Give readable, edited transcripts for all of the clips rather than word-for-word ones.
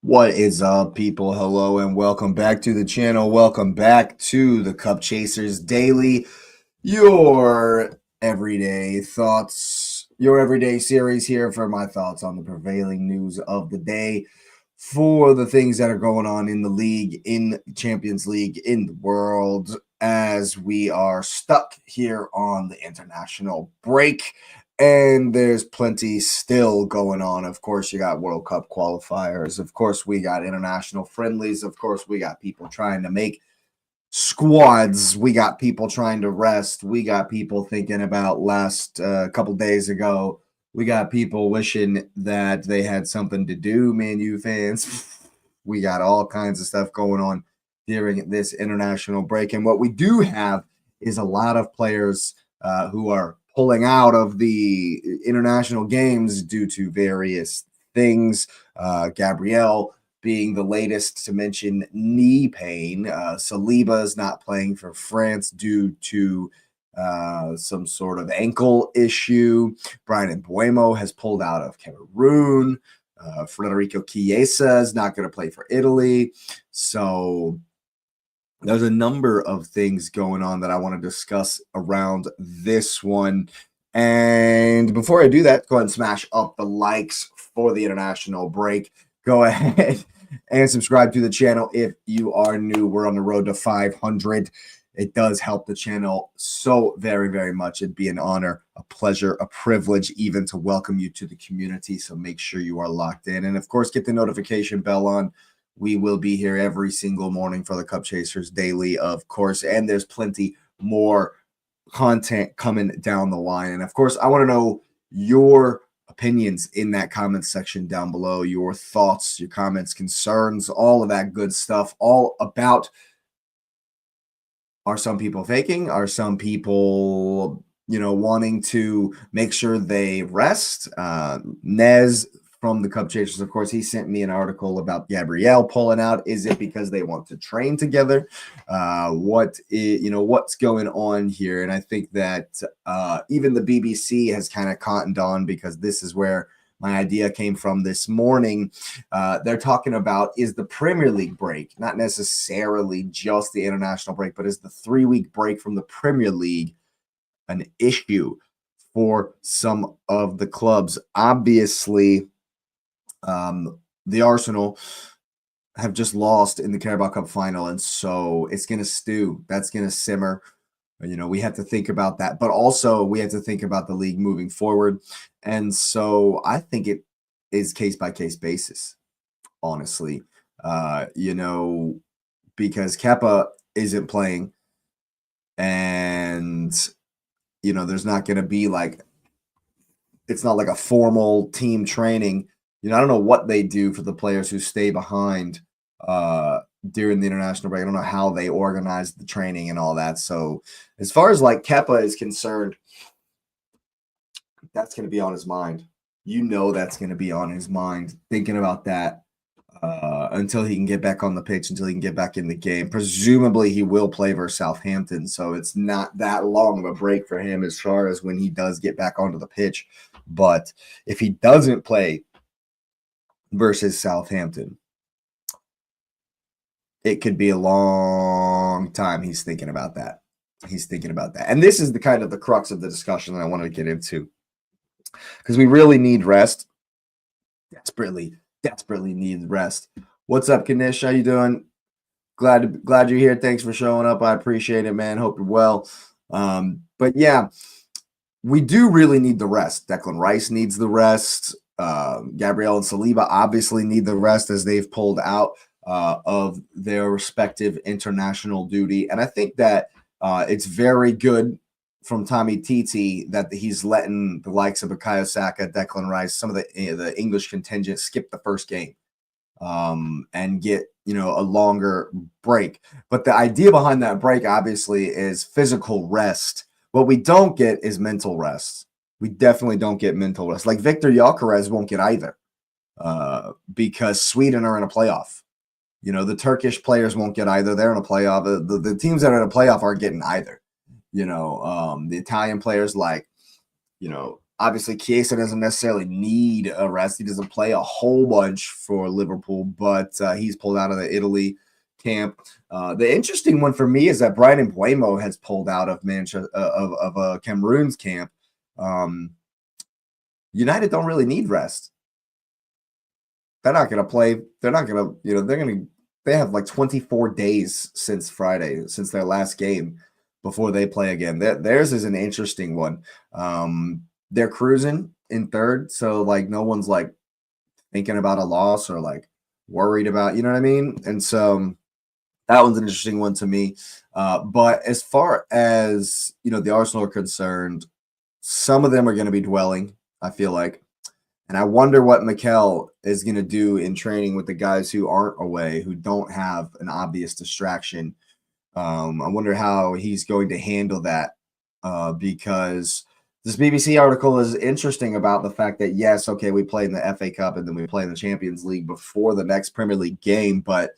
What is up, people? Hello, and welcome back to the channel. Welcome back to the Cup Chasers Daily, your everyday thoughts, your everyday series here for my thoughts on the prevailing news of the day, for the things that are going on in the league, in Champions League, in the world, as we are stuck here on the international break. And there's plenty still going on. Of course, you got World Cup qualifiers. Of course, we got international friendlies. Of course, we got people trying to make squads. We got people trying to rest. We got people thinking about last couple days ago. We got people wishing that they had something to do, Man U fans. We got all kinds of stuff going on during this international break. And what we do have is a lot of players who are pulling out of the international games due to various things. Gabriel being the latest to mention knee pain. Saliba is not playing for France due to some sort of ankle issue. Brian Mbeumo has pulled out of Cameroon. Federico Chiesa is not going to play for Italy. So there's a number of things going on that I want to discuss around this one. And before I do that, go ahead and smash up the likes for the international break. Go ahead and subscribe to the channel if you are new. We're on the road to 500. It does help the channel so very, very much. It'd be an honor, a pleasure, a privilege even to welcome you to the community. So make sure you are locked in. And of course, get the notification bell on. We will be here every single morning for the Cup Chasers Daily, of course. And there's plenty more content coming down the line. And of course, I want to know your opinions in that comment section down below, your thoughts, your comments, concerns, all of that good stuff, all about, are some people faking? Are some people, wanting to make sure they rest? Nez from the Cup Chasers, of course, he sent me an article about Gabriel pulling out. Is it because they want to train together? What's going on here? And I think that even the BBC has kind of cottoned on, because this is where my idea came from this morning. They're talking about, is the Premier League break, not necessarily just the international break, but is the 3-week break from the Premier League an issue for some of the clubs? Obviously, the Arsenal have just lost in the Carabao Cup final, and so it's going to stew. That's going to simmer. We have to think about that, but also we have to think about the league moving forward. And so I think it is case by case basis, honestly, because Kepa isn't playing, and, there's not going to be it's not like a formal team training. I don't know what they do for the players who stay behind during the international break. I don't know how they organize the training and all that. So as far as Kepa is concerned, that's going to be on his mind. That's going to be on his mind, thinking about that until he can get back on the pitch, until he can get back in the game. Presumably he will play versus Southampton, so it's not that long of a break for him as far as when he does get back onto the pitch. But if he doesn't play versus Southampton, it could be a long time. He's thinking about that. And this is the crux of the discussion that I wanted to get into, because we really need rest. Desperately need rest. What's up, Kanish? How you doing? Glad you're here. Thanks for showing up. I appreciate it, man. Hope you're well. But yeah, we do really need the rest. Declan Rice needs the rest. Gabriel and Saliba obviously need the rest, as they've pulled out of their respective international duty. And I think that it's very good from Tommy Titi that he's letting the likes of Bukayo Saka, Declan Rice, some of the English contingent skip the first game and get a longer break. But the idea behind that break obviously is physical rest. What we don't get is mental rest. We definitely don't get mental rest. Like Victor Gyökeres won't get either because Sweden are in a playoff. The Turkish players won't get either. They're in a playoff. The teams that are in a playoff aren't getting either. The Italian players, Obviously, Chiesa doesn't necessarily need a rest. He doesn't play a whole bunch for Liverpool, but he's pulled out of the Italy camp. The interesting one for me is that Brian Mbeumo has pulled out of Manchester of Cameroon's camp. United don't really need rest. They're not going to play. They're not going to, they're going to, they have like 24 days since Friday, since their last game before they play again. Theirs is an interesting one. They're cruising in third. So like no one's like thinking about a loss or like worried about, you know what I mean? And so that one's an interesting one to me. But as far as, the Arsenal are concerned, some of them are going to be dwelling, I feel like. And I wonder what Mikel is going to do in training with the guys who aren't away, who don't have an obvious distraction. I wonder how he's going to handle that because this BBC article is interesting about the fact that, yes, okay, we play in the FA Cup and then we play in the Champions League before the next Premier League game. But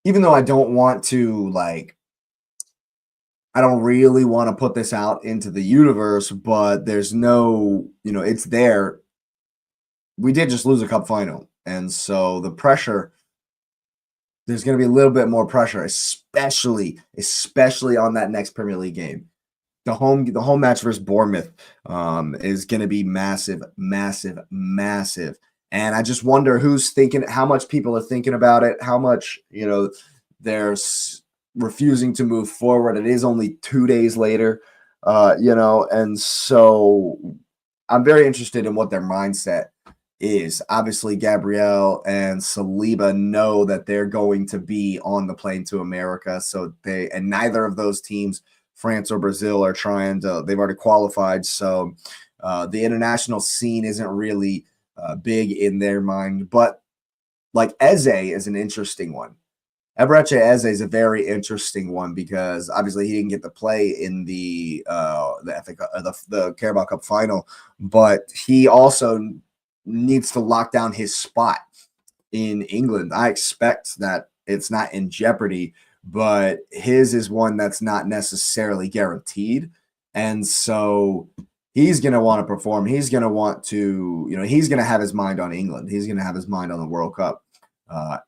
even though I don't want to, I don't really want to put this out into the universe, but there's no, it's there. We did just lose a cup final. And so the pressure, there's going to be a little bit more pressure, especially on that next Premier League game. The home match versus Bournemouth is going to be massive, massive, massive. And I just wonder who's thinking, how much people are thinking about it, how much, they're refusing to move forward. It is only 2 days later, and so I'm very interested in what their mindset is. Obviously, Gabriel and Saliba know that they're going to be on the plane to America. So neither of those teams, France or Brazil, are trying to, they've already qualified. So the international scene isn't really big in their mind. But like Eze is an interesting one. Eberechi Eze is a very interesting one because obviously he didn't get to play in the Carabao Cup final, but he also needs to lock down his spot in England. I expect that it's not in jeopardy, but his is one that's not necessarily guaranteed. And so he's going to want to perform. He's going to want to, he's going to have his mind on England. He's going to have his mind on the World Cup.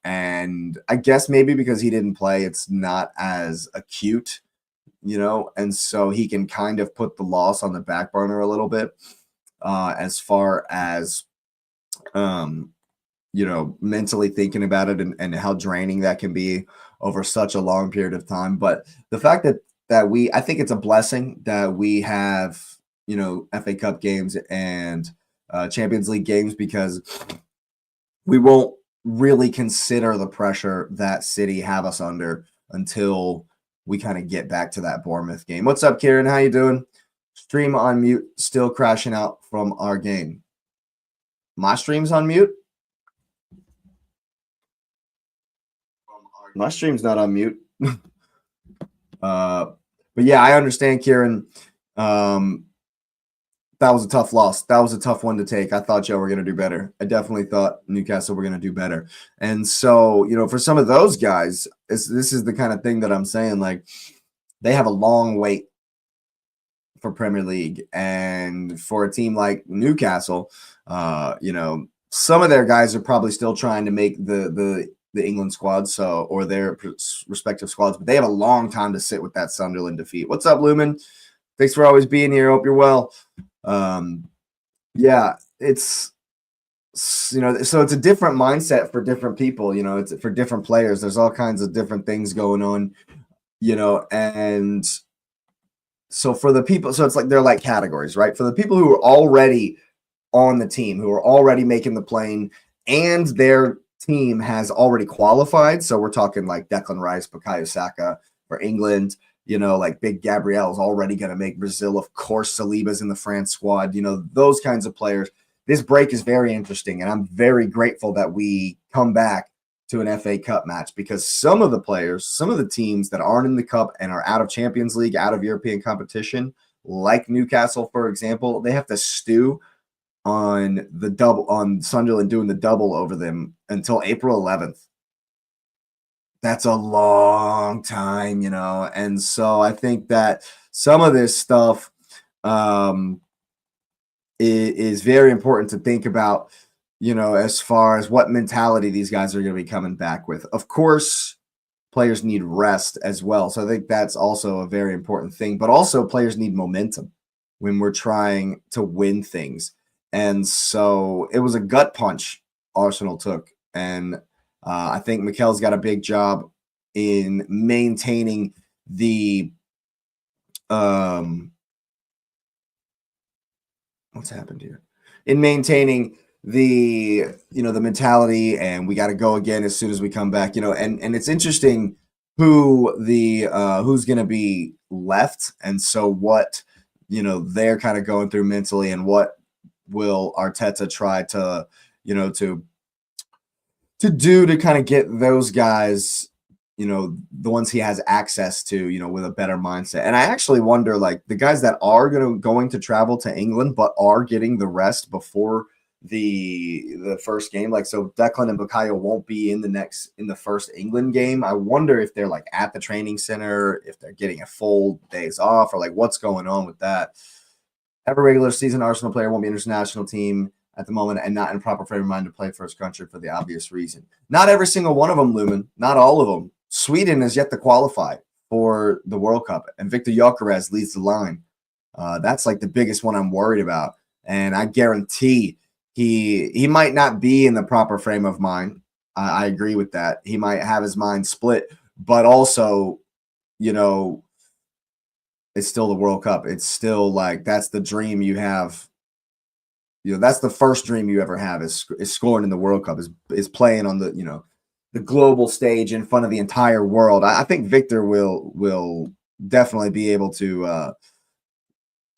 And I guess maybe because he didn't play, it's not as acute, and so he can kind of put the loss on the back burner a little bit as far as, mentally thinking about it and how draining that can be over such a long period of time. But the fact that I think it's a blessing that we have, FA Cup games and Champions League games because we won't really consider the pressure that City have us under until we kind of get back to that Bournemouth game. What's up, Kieran? How you doing? Stream on mute, still crashing out from our game. My stream's on mute? My stream's not on mute. But yeah, I understand, Kieran. That was a tough loss. That was a tough one to take. I thought y'all were going to do better. I definitely thought Newcastle were going to do better. And so, for some of those guys, this is the kind of thing that I'm saying, like, they have a long wait for Premier League. And for a team like Newcastle, some of their guys are probably still trying to make the England squad, or their respective squads, but they have a long time to sit with that Sunderland defeat. What's up, Lumen? Thanks for always being here. Hope you're well. Yeah, it's so it's a different mindset for different people. It's for different players. There's all kinds of different things going on. And so for the people, so it's like they're like categories, right? For the people who are already on the team, who are already making the plane, and their team has already qualified. So we're talking like Declan Rice, Bukayo Saka for England. Like Big Gabriel is already going to make Brazil. Of course, Saliba's in the France squad. Those kinds of players. This break is very interesting, and I'm very grateful that we come back to an FA Cup match because some of the players, some of the teams that aren't in the Cup and are out of Champions League, out of European competition, like Newcastle, for example, they have to stew on the double on Sunderland doing the double over them until April 11th. That's a long time, and so I think that some of this stuff is very important to think about, as far as what mentality these guys are going to be coming back with. Of course, players need rest as well. So I think that's also a very important thing. But also, players need momentum when we're trying to win things. And so it was a gut punch Arsenal took. And I think Mikel's got a big job in maintaining the what's happened here? In maintaining the the mentality, and we got to go again as soon as we come back. And it's interesting who's going to be left, and so what they're kind of going through mentally, and what will Arteta try to to do to kind of get those guys, the ones he has access to, with a better mindset. And I actually wonder, like, the guys that are going to travel to England but are getting the rest before the first game, like, so Declan and Bukayo won't be in the first England game. I wonder if they're like at the training center, if they're getting a full days off, or like what's going on with that. Every regular season Arsenal player won't be international team at the moment and not in proper frame of mind to play for his country for the obvious reason. Not every single one of them, Lumen. Not all of them. Sweden has yet to qualify for the World Cup, and Victor Gyökeres leads the line. That's like the biggest one I'm worried about, and I guarantee he might not be in the proper frame of mind. I agree with that. He might have his mind split, but also, it's still the World Cup. It's still like that's the dream you have. That's the first dream you ever have is scoring in the World Cup, is playing on the global stage in front of the entire world. I think Victor will definitely be able to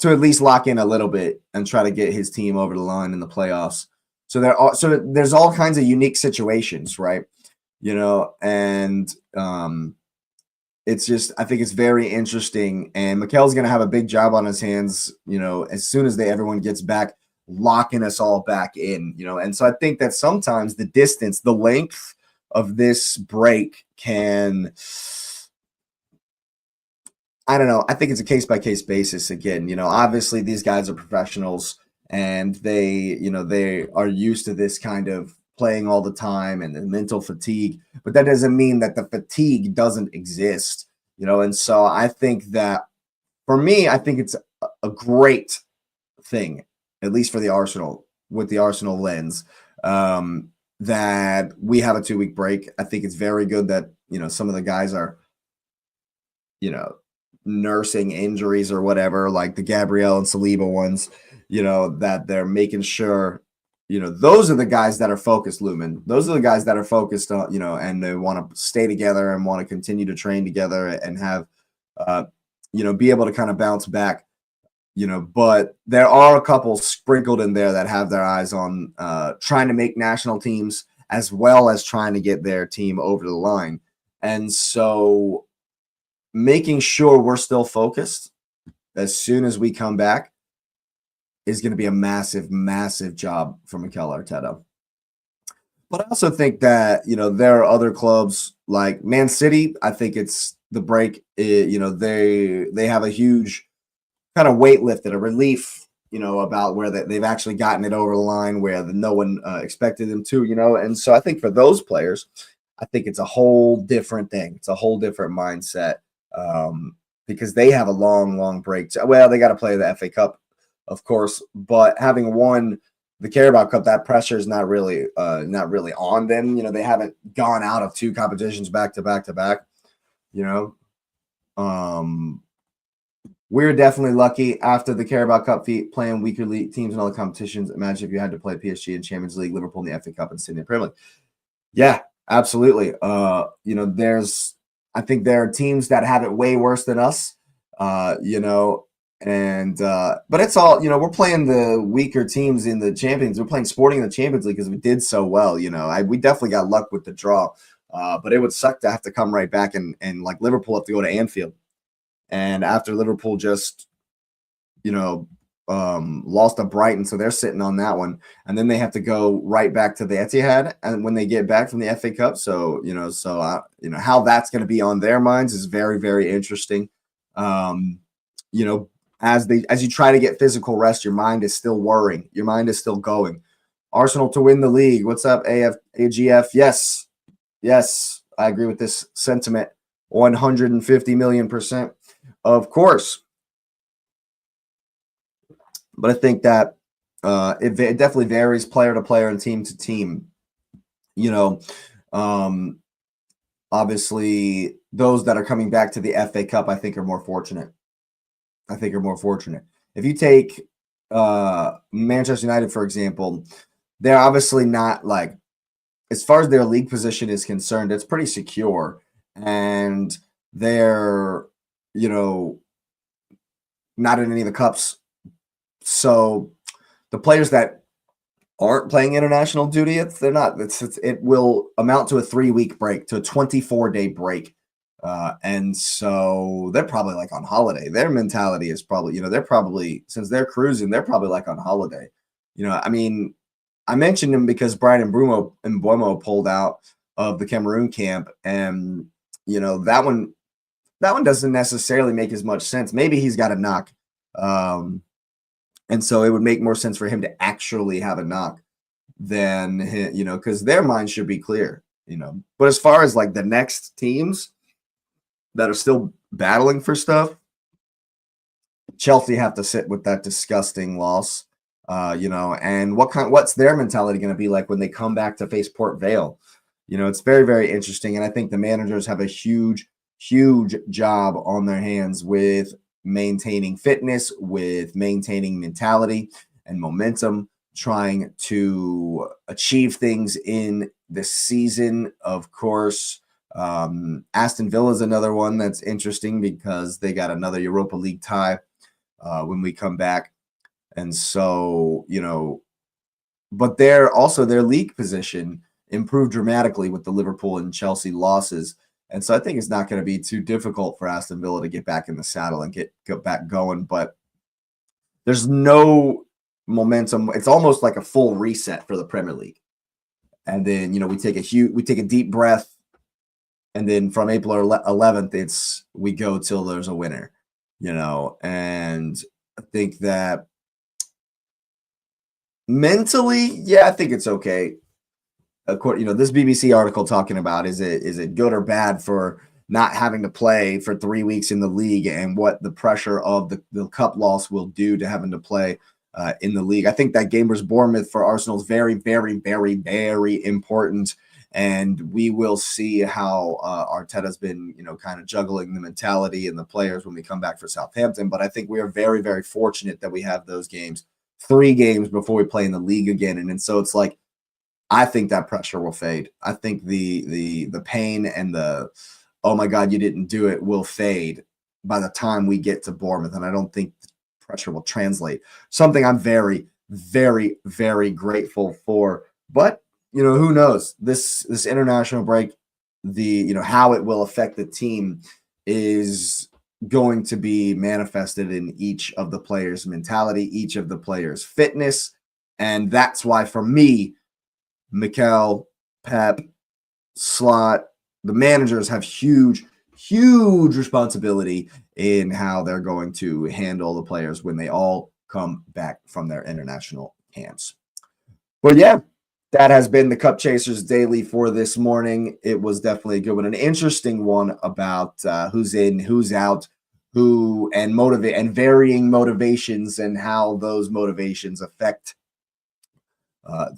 at least lock in a little bit and try to get his team over the line in the playoffs. So there's all kinds of unique situations, right? And it's just, I think it's very interesting, and Mikel's going to have a big job on his hands, as soon as everyone gets back, locking us all back in, and so I think that sometimes the distance, the length of this break can, I don't know, I think it's a case-by-case basis again. Obviously these guys are professionals, and they are used to this kind of playing all the time and the mental fatigue, but that doesn't mean that the fatigue doesn't exist, and so I think that, for me, I think it's a great thing, at least for the Arsenal, with the Arsenal lens, that we have a 2-week break. I think it's very good that, some of the guys are, nursing injuries or whatever, like the Gabriel and Saliba ones, that they're making sure, those are the guys that are focused, Lumen. Those are the guys that are focused on, and they want to stay together and want to continue to train together and have, be able to kind of bounce back. But there are a couple sprinkled in there that have their eyes on trying to make national teams, as well as trying to get their team over the line. And so making sure we're still focused as soon as we come back is going to be a massive, massive job for Mikel Arteta. But I also think that, there are other clubs like Man City. I think it's the break. They have a huge kind of weight lifted, a relief, about where they've actually gotten it over the line where no one expected them to, And so I think for those players, I think it's a whole different thing. It's a whole different mindset, because they have a long, long break. Well, they got to play the FA Cup, of course, but having won the Carabao Cup, that pressure is not really on them. They haven't gone out of 2 competitions back to back to back. We're definitely lucky after the Carabao Cup playing weaker league teams in all the competitions. Imagine if you had to play PSG in Champions League, Liverpool in the FA Cup, and Sydney Premier League. Yeah, absolutely. I think there are teams that have it way worse than us. And but it's all, we're playing the weaker teams in the Champions. We're playing Sporting in the Champions League because we did so well. We definitely got luck with the draw, but it would suck to have to come right back and like Liverpool have to go to Anfield. And after Liverpool just, lost to Brighton, so they're sitting on that one, and then they have to go right back to the Etihad, and when they get back from the FA Cup, so how that's going to be on their minds is very, very interesting. as you try to get physical rest, your mind is still worrying. Your mind is still going. Arsenal to win the league. What's up, AGF? Yes. Yes, I agree with this sentiment 150 million%. Of course. But I think that it definitely varies player to player and team to team. You know, obviously, those that are coming back to the FA Cup, I think, are more fortunate. If you take Manchester United, for example, they're obviously not like, as far as their league position is concerned, it's pretty secure. And they're, you know, not in any of the cups. So the players that aren't playing international duty, it will amount to a 3-week break, to a 24-day break. And so they're probably like on holiday. Their mentality is probably, they're probably, since they're cruising, they're probably like on holiday. I mean, I mentioned him because Brian Mbeumo pulled out of the Cameroon camp, and that one doesn't necessarily make as much sense. Maybe he's got a knock, and so it would make more sense for him to actually have a knock than because their mind should be clear. But as far as like the next teams that are still battling for stuff, Chelsea have to sit with that disgusting loss. And what's their mentality going to be like when they come back to face Port Vale? It's very, very interesting. And I think the managers have a huge, huge job on their hands with maintaining fitness, with maintaining mentality and momentum, trying to achieve things in this season. Of course, Aston Villa is another one that's interesting because they got another Europa League tie when we come back. And so, but their league position improved dramatically with the Liverpool and Chelsea losses. And so I think it's not going to be too difficult for Aston Villa to get back in the saddle and get back going. But there's no momentum. It's almost like a full reset for the Premier League. And then, we take a deep breath. And then from April 11th, we go till there's a winner, and I think that mentally, yeah, I think it's okay. This BBC article talking about is it good or bad for not having to play for 3 weeks in the league and what the pressure of the cup loss will do to having to play in the league. I think that game versus Bournemouth for Arsenal is very, very, very, very important. And we will see how Arteta's been, kind of juggling the mentality and the players when we come back for Southampton. But I think we are very, very fortunate that we have those games, 3 games before we play in the league again. And so it's like, I think that pressure will fade. I think the pain and the, oh my God, you didn't do it, will fade by the time we get to Bournemouth. And I don't think the pressure will translate. Something I'm very, very, very grateful for. But who knows? This international break, how it will affect the team is going to be manifested in each of the players' mentality, each of the players' fitness. And that's why, for me, Mikel, Pep, Slot, the managers have huge, huge responsibility in how they're going to handle the players when they all come back from their international camps. But yeah, that has been the Cup Chasers Daily for this morning. It was definitely a good one, an interesting one about who's in, who's out, and varying motivations and how those motivations affect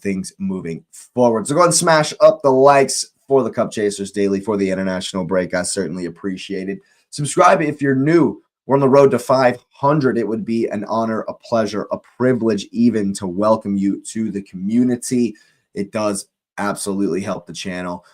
things moving forward. So go ahead and smash up the likes for the Cup Chasers Daily for the international break. I certainly appreciate it. Subscribe if you're new. We're on the road to 500. It would be an honor, a pleasure, a privilege even to welcome you to the community. It does absolutely help the channel.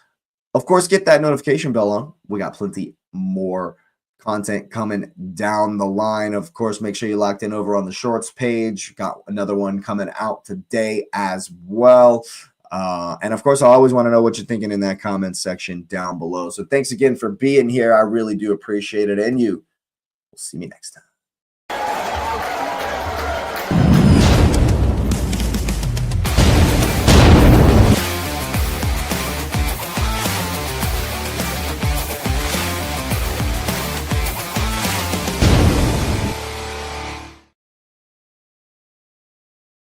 Of course, get that notification bell on. We got plenty more content coming down the line. Of course, make sure you locked in over on the shorts page. Got another one coming out today as well. And of course, I always want to know what you're thinking in that comment section down below. So thanks again for being here. I really do appreciate it. And you will see me next time.